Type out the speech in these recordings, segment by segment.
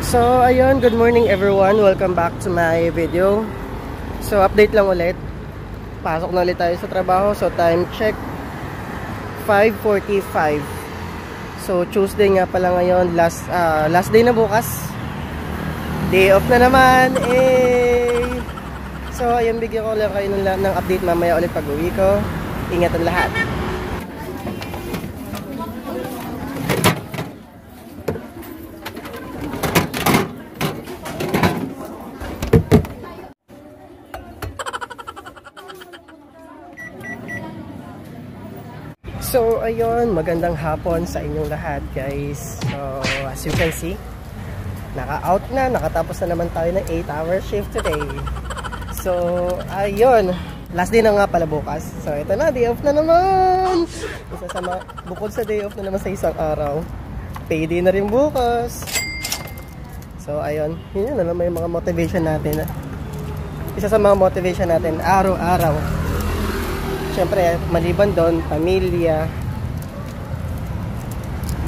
So, ayun, good morning everyone. Welcome back to my video. So, update lang ulit. Pasok na ulit tayo sa trabaho. So, time check 5:45. So, Tuesday nga pala ngayon. Last day na bukas. Day off na naman. So, ayun, bigyan ko lang kayo ng update mamaya ulit pag uwi ko. Ingatan lahat. So, ayun, magandang hapon sa inyong lahat, guys. So, as you can see, naka-out na, nakatapos na naman tayo ng 8-hour shift today. So, ayun, last day na nga pala bukas. So, ito na, day off na naman. Bukod sa day off na naman sa isang araw, payday na rin bukas. So, ayun, yun na naman yung mga motivation natin. Isa sa mga motivation natin, araw-araw. Siyempre, maliban doon, pamilya,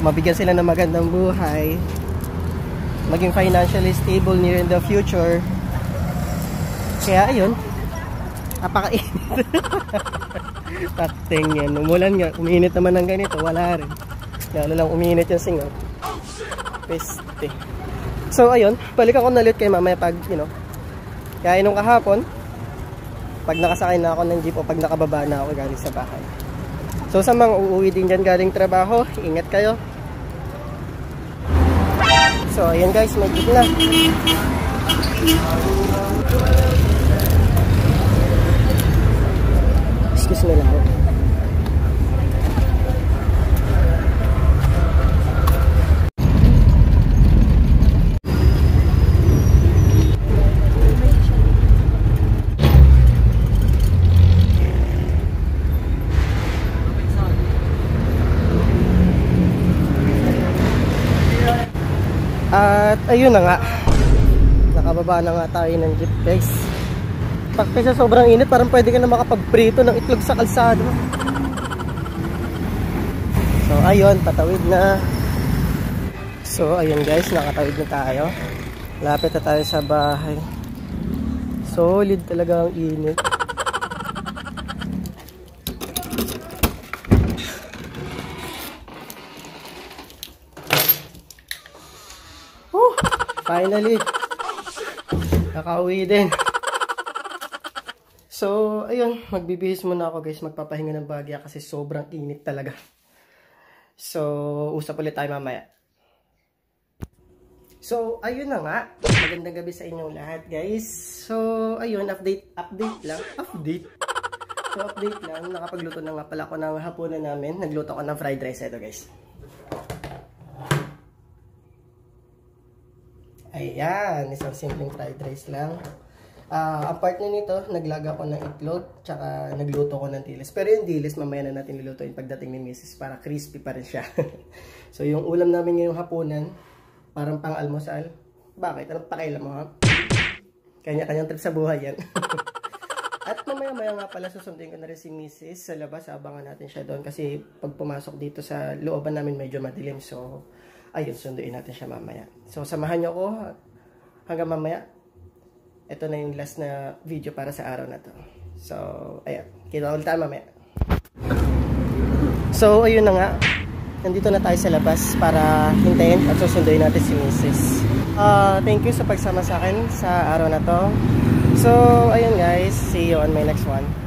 mabigyan sila ng magandang buhay, maging financially stable near in the future. Kaya ayun, napakainit. Takting yan, umulan nga, umiinit naman ng ganito, wala rin. Lalo lang umiinit yung singaw. Peste. So ayun, balikan ko na ulit kay mamaya pag, kaya nung kahapon, pag nakasakay na ako ng jeep o pag nakababa na ako galing sa bahay. So sa mga uuwi din dyan galing trabaho, ingat kayo. So ayan guys, may jeep na. Excuse me lang po. At ayun na nga, nakababa na nga tayo ng jeep guys. Kasi sobrang init, parang pwede ka na makapagprito ng itlog sa kalsado. So ayun, patawid na. So ayun guys, nakatawid na tayo. Lapit na tayo sa bahay. Solid talaga ang init. Finally, nakauwi din. So, ayun, magbibihis muna ako guys, magpapahinga ng bagya kasi sobrang init talaga. So, usap ulit tayo mamaya. So, ayun na nga, magandang gabi sa inyong lahat guys. So, ayun, update lang. So, update lang, nakapagluto na nga pala ako ng hapunan namin. Nagluto ko ng fried rice ito guys. Ayan, isang simpleng fried rice lang. Ang partner nito, naglaga ko ng itlog, tsaka nagluto ko ng dilis. Pero yung dilis, mamaya na natin lulutuin pagdating ni Mrs. para crispy pa rin siya. So, yung ulam namin ngayong hapunan, parang pang-almusal. Bakit? Anong pakialam mo, ha? Kanya-kanyang trip sa buhay yan. At mamaya-maya nga pala, susundin ko na rin si Mrs. sa labas. Abangan natin siya doon kasi pag pumasok dito sa looban namin medyo madilim. So, ayun, sunduin natin siya mamaya. So, samahan niyo ako hanggang mamaya. Ito na yung last na video para sa araw na to. So, ayan. Kita ulit tayo mamaya. So, ayun na nga. Nandito na tayo sa labas para hintayin at susunduin natin si Mrs. Thank you sa pagsama sa akin sa araw na to. So, ayun guys. See you on my next one.